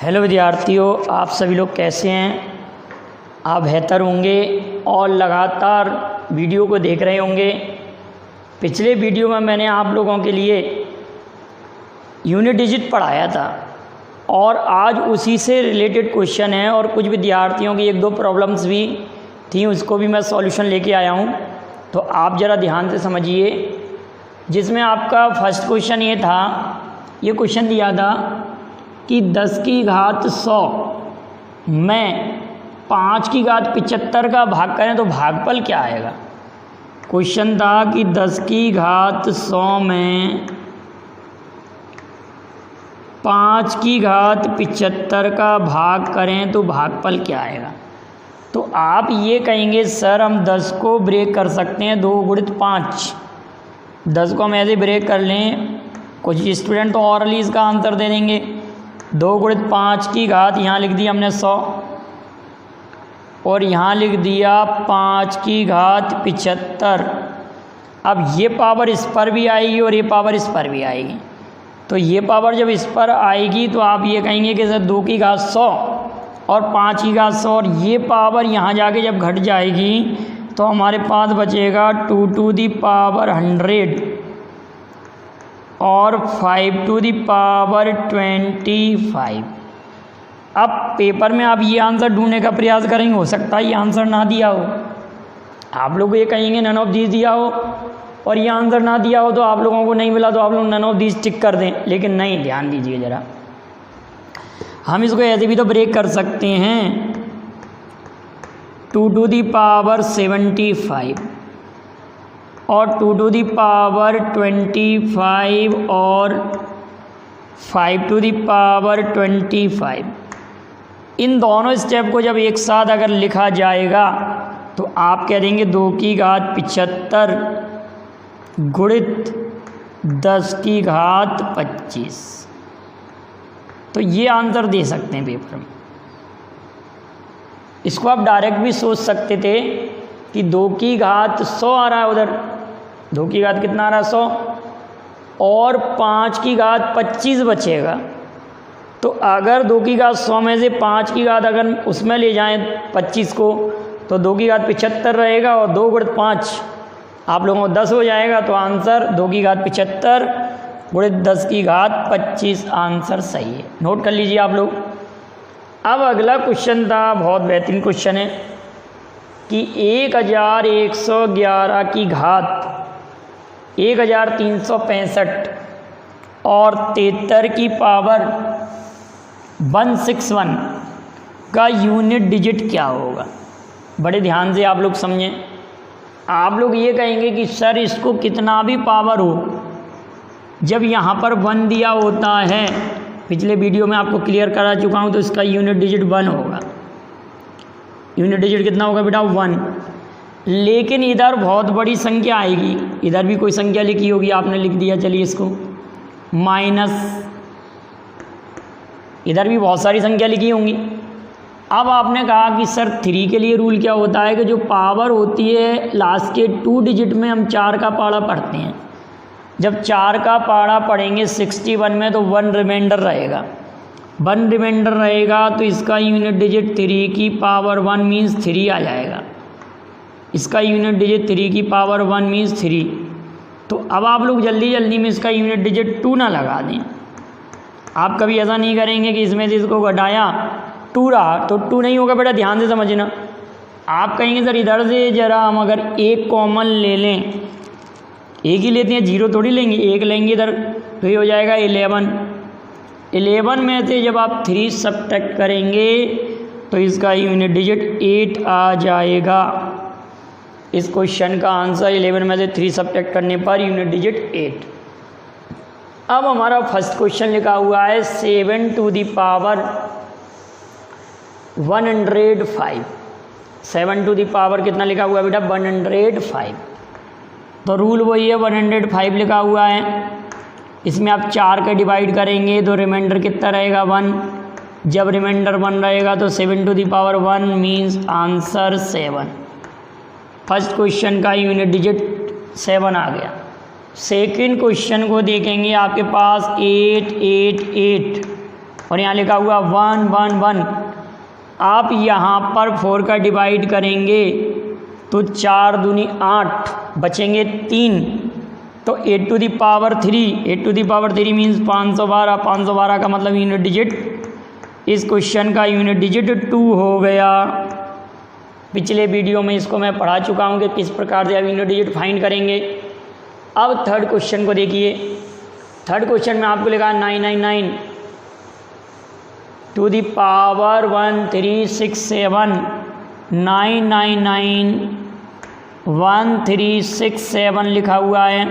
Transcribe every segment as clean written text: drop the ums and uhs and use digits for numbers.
Hello विद्यार्थियों, आप सभी लोग कैसे हैं। आप बेहतर होंगे और लगातार वीडियो को देख रहे होंगे। पिछले वीडियो में मैंने आप लोगों के लिए यूनिट डिजिट पढ़ाया था और आज उसी से रिलेटेड क्वेश्चन है और कुछ विद्यार्थियों की एक दो प्रॉब्लम्स भी थी, उसको भी मैं सॉल्यूशन लेके आया हूँ। तो आप ज़रा ध्यान से समझिए, जिसमें आपका फर्स्ट क्वेश्चन ये था, ये क्वेश्चन दिया था कि 10 की घात 100 में 5 की घात 75 का भाग करें तो भागफल क्या आएगा। क्वेश्चन था कि 10 की घात 100 में 5 की घात 75 का भाग करें तो भागफल क्या आएगा। तो आप ये कहेंगे सर हम 10 को ब्रेक कर सकते हैं 2 गुणित 5। 10 को हम ऐसे ब्रेक कर लें, कुछ स्टूडेंट तो ऑरली इसका आंसर दे देंगे। 2 गुणित 5 की घात यहाँ लिख दी हमने 100 और यहाँ लिख दिया 5 की घात 75। अब ये पावर इस पर भी आएगी और ये पावर इस पर भी आएगी। तो ये पावर जब इस पर आएगी तो आप ये कहेंगे कि सर 2 की घात 100 और 5 की घात 100 और ये पावर यहाँ जाके जब घट जाएगी तो हमारे पास बचेगा 2 टू दी पावर 100 और 5 टू दी पावर 25। अब पेपर में आप ये आंसर ढूंढने का प्रयास करेंगे, हो सकता है ये आंसर ना दिया हो, आप लोग ये कहेंगे नन ऑफ दीज दिया हो और ये आंसर ना दिया हो तो आप लोगों को नहीं मिला तो आप लोग नन ऑफ दीज टिक कर दें। लेकिन नहीं, ध्यान दीजिए ज़रा, हम इसको ऐसे भी तो ब्रेक कर सकते हैं। 2 टू दी पावर 75 और 2 टू दी पावर 25 और 5 टू दी पावर 25। इन दोनों स्टेप को जब एक साथ अगर लिखा जाएगा तो आप कह देंगे 2 की घात 75 गुणित 10 की घात 25। तो ये आंसर दे सकते हैं पेपर में। इसको आप डायरेक्ट भी सोच सकते थे कि 2 की घात 100 आ रहा है, उधर 2 की घात कितना आ रहा है 100 और 5 की घात 25 बचेगा। तो अगर 2 की घात 100 में से 5 की घात अगर उसमें ले जाएं 25 को तो 2 की घात 75 रहेगा और 2 गुणित 5 आप लोगों को 10 हो जाएगा। तो आंसर 2 की घात 75 गुणित 10 की घात 25 आंसर सही है। नोट कर लीजिए आप लोग। अब अगला क्वेश्चन था, बहुत बेहतरीन क्वेश्चन है कि 1111 की घात 1365 और 73 की पावर 161 का यूनिट डिजिट क्या होगा। बड़े ध्यान से आप लोग समझें। आप लोग ये कहेंगे कि सर इसको कितना भी पावर हो, जब यहाँ पर 1 दिया होता है, पिछले वीडियो में आपको क्लियर करा चुका हूँ, तो इसका यूनिट डिजिट 1 होगा। यूनिट डिजिट कितना होगा बेटा 1। लेकिन इधर बहुत बड़ी संख्या आएगी, इधर भी कोई संख्या लिखी होगी, आपने लिख दिया, चलिए इसको माइनस, इधर भी बहुत सारी संख्या लिखी होंगी। अब आपने कहा कि सर 3 के लिए रूल क्या होता है कि जो पावर होती है लास्ट के 2 डिजिट में हम 4 का पाड़ा पढ़ते हैं। जब 4 का पाड़ा पढ़ेंगे 61 में तो 1 रिमाइंडर रहेगा। 1 रिमाइंडर रहेगा तो इसका यूनिट डिजिट 3 की पावर 1 मीन्स 3 आ जाएगा। इसका यूनिट डिजिट 3 की पावर 1 मीन्स 3। तो अब आप लोग जल्दी जल्दी में इसका यूनिट डिजिट 2 ना लगा दें। आप कभी ऐसा नहीं करेंगे कि इसमें से इसको घटाया 2 रहा तो 2 नहीं होगा बेटा, ध्यान से समझना। आप कहेंगे सर इधर से ज़रा हम अगर 1 कॉमन ले लें, एक ही लेते हैं, 0 थोड़ी लेंगे, 1 लेंगे इधर तो ये हो जाएगा 11। 11 में से जब आप 3 सब्ट्रैक्ट करेंगे तो इसका यूनिट डिजिट 8 आ जाएगा। इस क्वेश्चन का आंसर 11 में से 3 सब्ट्रैक्ट करने पर यूनिट डिजिट 8। अब हमारा फर्स्ट क्वेश्चन लिखा हुआ है 7 to the power 105। 7 to the power कितना लिखा हुआ है बेटा 105। तो रूल वही है, 105 लिखा हुआ है। इसमें आप 4 का डिवाइड करेंगे तो रिमाइंडर कितना रहेगा 1। जब रिमाइंडर 1 रहेगा तो 7 to the power 1 means answer 7। First question का यूनिट डिजिट 7 आ गया। सेकंड क्वेश्चन को देखेंगे, आपके पास 8, 8, 8 और यहाँ लिखा हुआ 1 1 1। आप यहाँ पर 4 का डिवाइड करेंगे तो 4 दूनी 8, बचेंगे 3, तो 8 to the power 3, 8 to the power 3 means 512, 512 का मतलब यूनिट डिजिट, इस क्वेश्चन का यूनिट डिजिट 2 हो गया। पिछले वीडियो में इसको मैं पढ़ा चुका हूँ कि किस प्रकार से आप यूनिट डिजिट फाइंड करेंगे। अब थर्ड क्वेश्चन को देखिए। थर्ड क्वेश्चन में आपको लिखा 999 टू दी पावर 1367, 999 1367 लिखा हुआ है।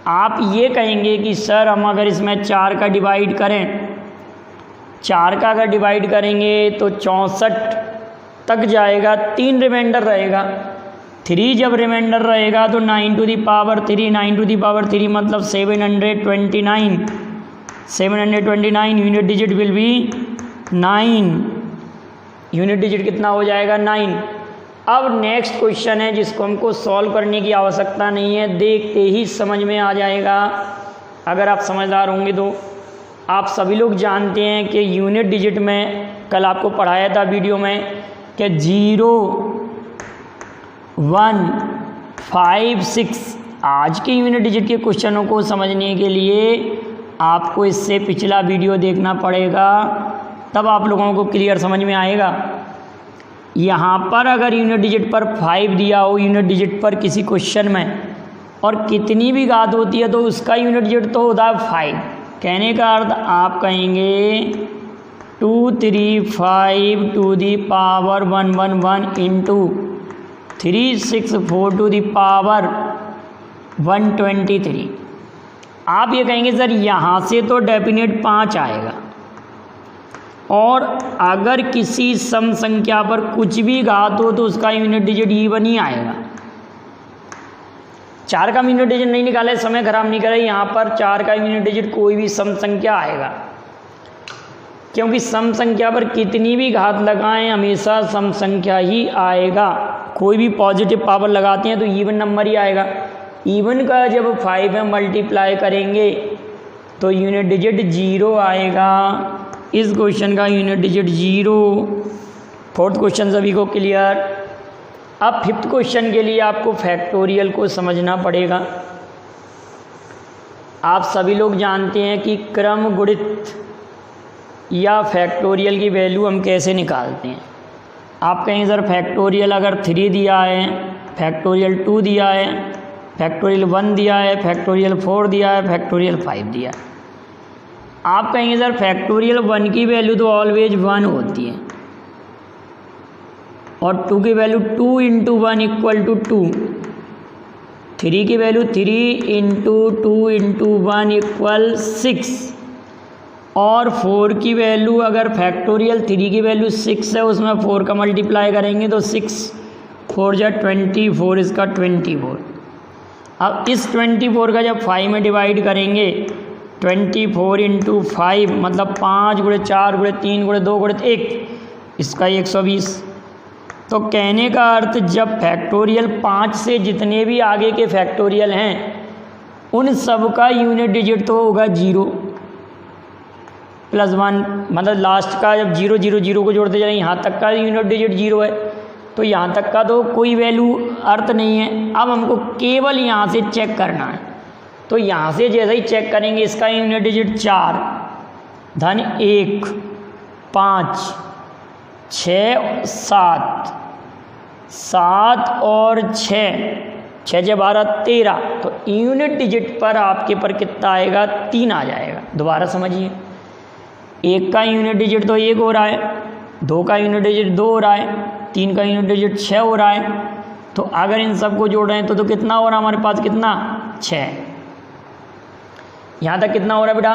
आप ये कहेंगे कि सर हम अगर इसमें 4 का डिवाइड करें, 4 का अगर डिवाइड करेंगे तो 64 तक जाएगा, 3 रिमाइंडर रहेगा। 3 जब रिमाइंडर रहेगा तो 9 to the power 3, 9 to the power 3 मतलब 729, 729 unit digit will be 9, unit digit कितना हो जाएगा 9। अब नेक्स्ट क्वेश्चन है जिसको हमको सॉल्व करने की आवश्यकता नहीं है, देखते ही समझ में आ जाएगा अगर आप समझदार होंगे तो। आप सभी लोग जानते हैं कि यूनिट डिजिट में कल आपको पढ़ाया था वीडियो में कि 0 1 5 6। आज के यूनिट डिजिट के क्वेश्चनों को समझने के लिए आपको इससे पिछला वीडियो देखना पड़ेगा, तब आप लोगों को क्लियर समझ में आएगा। यहाँ पर अगर यूनिट डिजिट पर 5 दिया हो यूनिट डिजिट पर किसी क्वेश्चन में, और कितनी भी घात होती है तो उसका यूनिट डिजिट तो होता है 5। कहने का अर्थ आप कहेंगे 235 to the power 111 into 364 to the power 123। आप ये कहेंगे सर यहाँ से तो डेफिनेट 5 आएगा, और अगर किसी सम संख्या पर कुछ भी घात हो तो उसका यूनिट डिजिट इवन ही आएगा। 4 का यूनिट डिजिट नहीं निकाले, समय खराब नहीं करे, यहाँ पर 4 का यूनिट डिजिट कोई भी सम संख्या आएगा, क्योंकि सम संख्या पर कितनी भी घात लगाएं हमेशा सम संख्या ही आएगा। कोई भी पॉजिटिव पावर लगाते हैं तो इवन नंबर ही आएगा। इवन का जब 5 में मल्टीप्लाई करेंगे तो यूनिट डिजिट 0 आएगा। इस क्वेश्चन का यूनिट डिजिट 0। फोर्थ क्वेश्चन सभी को क्लियर। अब फिफ्थ क्वेश्चन के लिए आपको फैक्टोरियल को समझना पड़ेगा। आप सभी लोग जानते हैं कि क्रम गुणित या फैक्टोरियल की वैल्यू हम कैसे निकालते हैं। आप कहें सर फैक्टोरियल अगर 3 दिया है, फैक्टोरियल 2 दिया है, फैक्टोरियल 1 दिया है, फैक्टोरियल 4 दिया है, फैक्टोरियल 5 दिया है। आप कहेंगे सर फैक्टोरियल 1 की वैल्यू तो ऑलवेज 1 होती है, और 2 की वैल्यू 2 इंटू 1 इक्वल टू 2, 3 की वैल्यू 3 इंटू 2 इंटू 1 इक्वल 6, और 4 की वैल्यू अगर फैक्टोरियल 3 की वैल्यू 6 है उसमें 4 का मल्टीप्लाई करेंगे तो 6 4 जा 24, इसका 24। अब इस 24 का जब 5 में डिवाइड करेंगे 24 इंटू 5 मतलब 5 गुणे 4 गुणे 3 गुणे 2 गुणे 1, इसका 120। तो कहने का अर्थ जब फैक्टोरियल 5 से जितने भी आगे के फैक्टोरियल हैं उन सब का यूनिट डिजिट तो होगा 0 + 1, मतलब लास्ट का जब 0 0 0 को जोड़ते जाएं यहाँ तक का यूनिट डिजिट 0 है, तो यहाँ तक का तो कोई वैल्यू अर्थ नहीं है। अब हमको केवल यहाँ से चेक करना है, तो यहाँ से जैसे ही चेक करेंगे इसका यूनिट डिजिट 4 धन 1 5 6 7 7 और 6 6 12 13, तो यूनिट डिजिट पर आपके पर कितना आएगा 3 आ जाएगा। दोबारा समझिए, 1 का यूनिट डिजिट तो 1 हो रहा है, 2 का यूनिट डिजिट 2 हो रहा है, 3 का यूनिट डिजिट 6 हो रहा है, तो अगर इन सबको जोड़ रहे हैं तो कितना हो रहा है हमारे पास, कितना 6। यहाँ तक कितना हो रहा है बेटा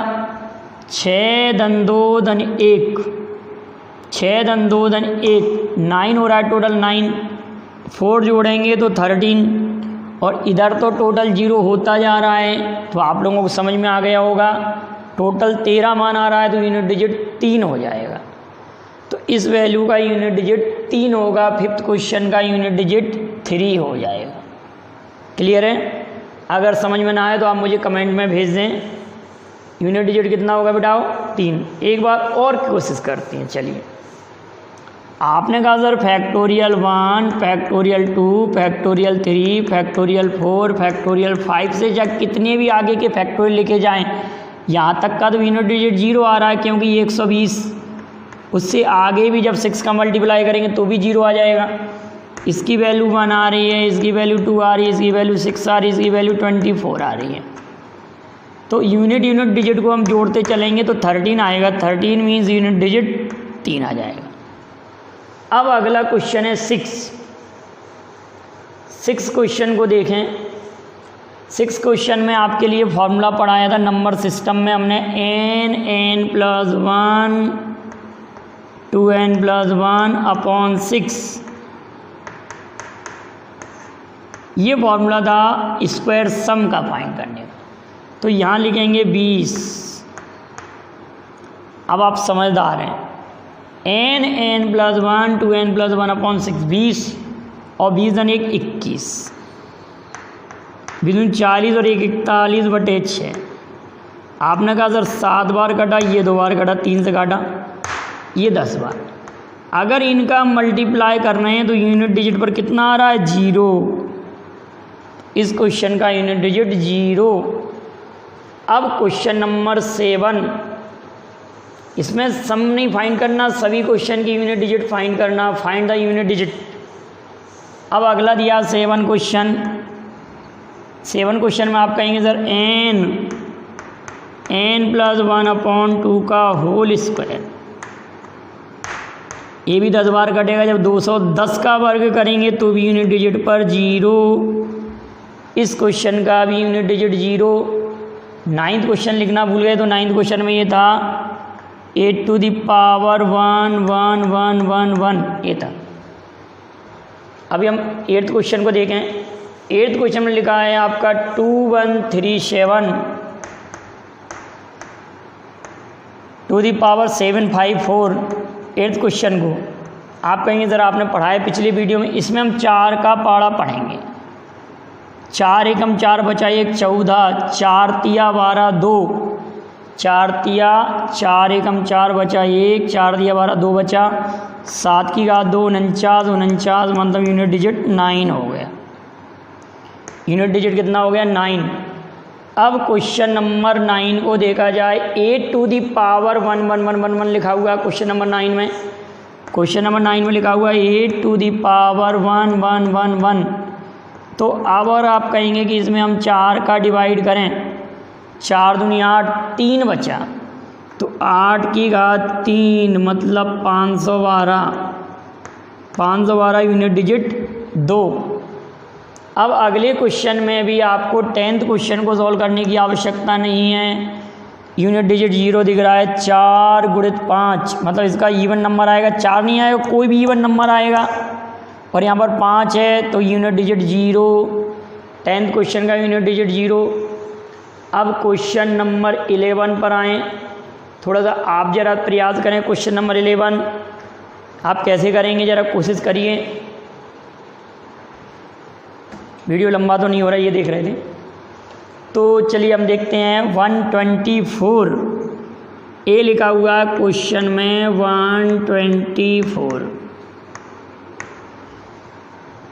6 धन 2 धन 1, 6 धन 2 धन 1 9 हो रहा है टोटल 9, 4 जोड़ेंगे तो 13, और इधर तो टोटल 0 होता जा रहा है, तो आप लोगों को समझ में आ गया होगा टोटल 13 मान आ रहा है तो यूनिट डिजिट 3 हो जाएगा। तो इस वैल्यू का यूनिट डिजिट 3 होगा, फिफ्थ क्वेश्चन का यूनिट डिजिट 3 हो जाएगा। क्लियर है? अगर समझ में ना आए तो आप मुझे कमेंट में भेज दें। यूनिट डिजिट कितना होगा बेटाओ 3। एक बार और कोशिश करते हैं। चलिए, आपने कहा sir factorial 1, factorial 2, factorial 3, factorial 4, factorial 5 से जब कितने भी आगे के फैक्टोरियल लेके जाएं, यहाँ तक का तो यूनिट डिजिट 0 आ रहा है, क्योंकि ये 120। उससे आगे भी जब 6 का मल्टीप्लाई करेंगे तो भी 0 आ जाएगा। इसकी वैल्यू 1 आ रही है, इसकी वैल्यू 2 आ रही है, इसकी वैल्यू 6 आ रही है, इसकी वैल्यू 24 आ रही है। तो यूनिट डिजिट को हम जोड़ते चलेंगे तो 13 आएगा। 13 मीन्स यूनिट डिजिट 3 आ जाएगा। अब अगला क्वेश्चन है 6 क्वेश्चन को देखें। 6 क्वेश्चन में आपके लिए फॉर्मूला पढ़ाया था नंबर सिस्टम में हमने n+1 2n+1 अपॉन 6। ये फॉर्मूला था स्क्वायर सम का फाइंड करने का। तो यहाँ लिखेंगे 20। अब आप समझदार हैं, n+1 2n+1 अपॉन 6 20 और 20 धन 1 21, 20 40 और 1 41/6। आपने कहा सर 7 बार कटा, ये 2 बार कटा, 3 से काटा, ये 10 बार। अगर इनका मल्टीप्लाई करना है तो यूनिट डिजिट पर कितना आ रहा है? 0। इस क्वेश्चन का यूनिट डिजिट 0। अब क्वेश्चन नंबर 7, इसमें सम नहीं फाइंड करना, सभी क्वेश्चन की यूनिट डिजिट फाइंड करना। Find the unit digit. अब अगला दिया 7 क्वेश्चन। 7 क्वेश्चन में आप कहेंगे सर n+1 अपॉन 2 का होल स्क्वायर। ये भी 10 बार कटेगा। जब 210 का वर्ग करेंगे तो भी यूनिट डिजिट पर 0। इस क्वेश्चन का भी यूनिट डिजिट 0। 9th क्वेश्चन लिखना भूल गए, तो 9th क्वेश्चन में ये था 8⁻1 ये था। अभी हम 8th क्वेश्चन को देखें। 8th क्वेश्चन में लिखा है आपका 2137 754। 8th क्वेश्चन को आप कहेंगे सर आपने पढ़ाया पिछली वीडियो में। इसमें हम 4 का पाड़ा पढ़ेंगे। 4 एकम 4 बचा 1 14, 4 तिया 12 2, 4 तिया 4 एकम 4 बचा 1, 4 तिया 12 2 बचा, 7 की घात 2 49 मतलब यूनिट डिजिट 9 हो गया। यूनिट डिजिट कितना हो गया? 9। अब क्वेश्चन नंबर 9 को देखा जाए। 8⁻1 लिखा हुआ है क्वेश्चन नंबर 9 में। क्वेश्चन नंबर 9 में लिखा हुआ है 8⁻1 तो अब और आप कहेंगे कि इसमें हम 4 का डिवाइड करें। 4 दूनी 8, 3 बचा, तो 8 की घात 3 मतलब 512 यूनिट डिजिट 2। अब अगले क्वेश्चन में भी आपको 10th क्वेश्चन को सॉल्व करने की आवश्यकता नहीं है। यूनिट डिजिट 0 दिख रहा है। 4 × 5 मतलब इसका इवन नंबर आएगा। 4 नहीं आएगा, कोई भी इवन नंबर आएगा। और यहाँ पर 5 है तो यूनिट डिजिट 0। 10th क्वेश्चन का यूनिट डिजिट 0। अब क्वेश्चन नंबर 11 पर आएँ। थोड़ा सा आप ज़रा प्रयास करें। क्वेश्चन नंबर 11 आप कैसे करेंगे, ज़रा कोशिश करिए। वीडियो लंबा तो नहीं हो रहा, ये देख रहे थे। तो चलिए हम देखते हैं 124। ए लिखा हुआ है क्वेश्चन में 124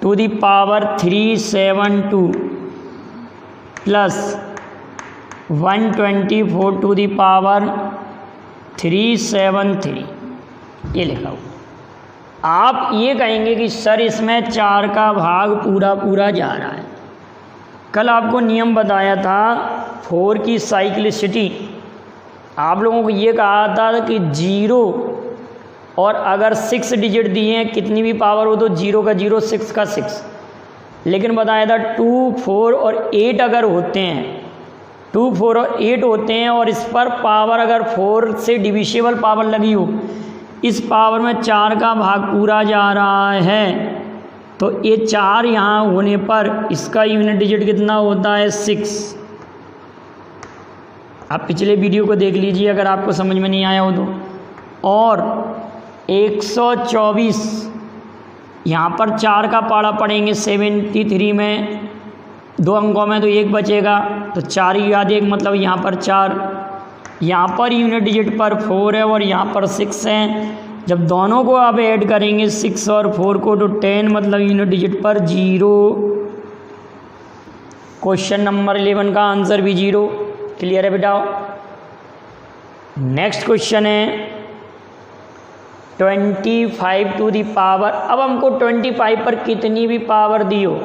372 प्लस 124 373 ये लिखा हुआ। आप ये कहेंगे कि सर इसमें 4 का भाग पूरा जा रहा है। कल आपको नियम बताया था 4 की साइक्लिसिटी। आप लोगों को ये कहा था कि 0 और अगर 6 डिजिट दिए हैं, कितनी भी पावर हो तो 0 का 0 6 का 6। लेकिन बताया था 2 4 और 8 अगर होते हैं, 2 4 और 8 होते हैं और इस पर पावर अगर 4 से डिविजिबल पावर लगी हो, इस पावर में 4 का भाग पूरा जा रहा है, तो ये 4 यहाँ होने पर इसका यूनिट डिजिट कितना होता है? 6। आप पिछले वीडियो को देख लीजिए अगर आपको समझ में नहीं आया हो तो। और 124 यहाँ पर 4 का पाड़ा पढ़ेंगे 73 में, 2 अंकों में तो 1 बचेगा, तो 4 की घात 1 मतलब यहाँ पर 4, यहाँ पर यूनिट डिजिट पर 4 है और यहाँ पर 6 है। जब दोनों को आप ऐड करेंगे 6 और 4 को तो 10 मतलब यूनिट डिजिट पर 0। क्वेश्चन नंबर 11 का आंसर भी 0। क्लियर है बेटा। नेक्स्ट क्वेश्चन है 25 टू दी पावर। अब हमको 25 पर कितनी भी पावर दी हो,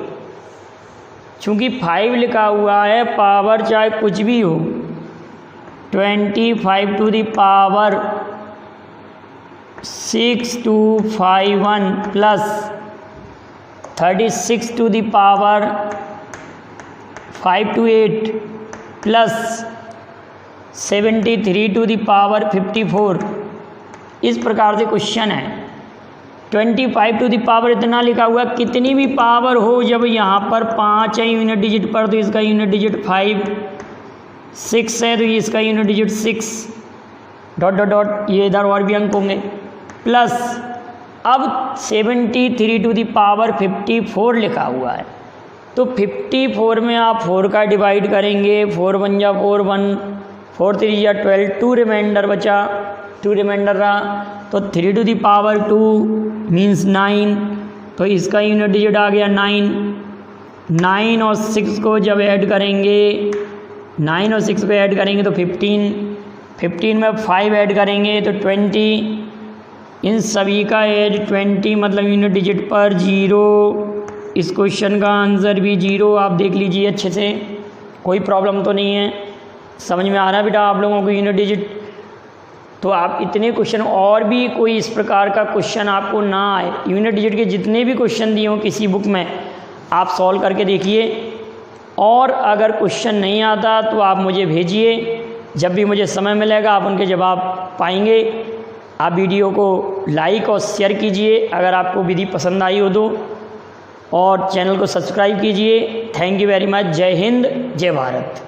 चूँकि 5 लिखा हुआ है, पावर चाहे कुछ भी हो, 25 to the power 6251 plus 36 to the power 528 plus 73 to the power 54। इस प्रकार से क्वेश्चन है। 25 टू दी पावर इतना लिखा हुआ, कितनी भी पावर हो, जब यहाँ पर 5 है यूनिट डिजिट पर तो इसका यूनिट डिजिट 5, 6 है तो इसका unit digit 6, dot dot dot, ये इधर और भी अंक होंगे, प्लस अब 73 टू दी पावर 54 लिखा हुआ है। तो 54 में आप 4 का डिवाइड करेंगे, 4 1 जा 4, 1 4 3 या 12, 2 रिमाइंडर बचा, 2 रिमाइंडर रहा, तो 3 टू दी पावर 2 मीन्स 9, तो इसका यूनिट डिजिट आ गया 9। 9 और 6 को जब ऐड करेंगे, 9 और 6 को ऐड करेंगे तो 15, 15 में 5 ऐड करेंगे तो 20, इन सभी का एज 20 मतलब यूनिट डिजिट पर 0। इस क्वेश्चन का आंसर भी 0। आप देख लीजिए अच्छे से, कोई प्रॉब्लम तो नहीं है, समझ में आ रहा है बेटा आप लोगों को यूनिट डिजिट। तो आप इतने क्वेश्चन, और भी कोई इस प्रकार का क्वेश्चन आपको ना आए, यूनिट डिजिट के जितने भी क्वेश्चन दिए हों किसी बुक में, आप सॉल्व करके देखिए। और अगर क्वेश्चन नहीं आता तो आप मुझे भेजिए, जब भी मुझे समय मिलेगा आप उनके जवाब पाएंगे। आप वीडियो को लाइक और शेयर कीजिए अगर आपको विधि पसंद आई हो तो, और चैनल को सब्सक्राइब कीजिए। Thank you very much. जय हिंद, जय भारत।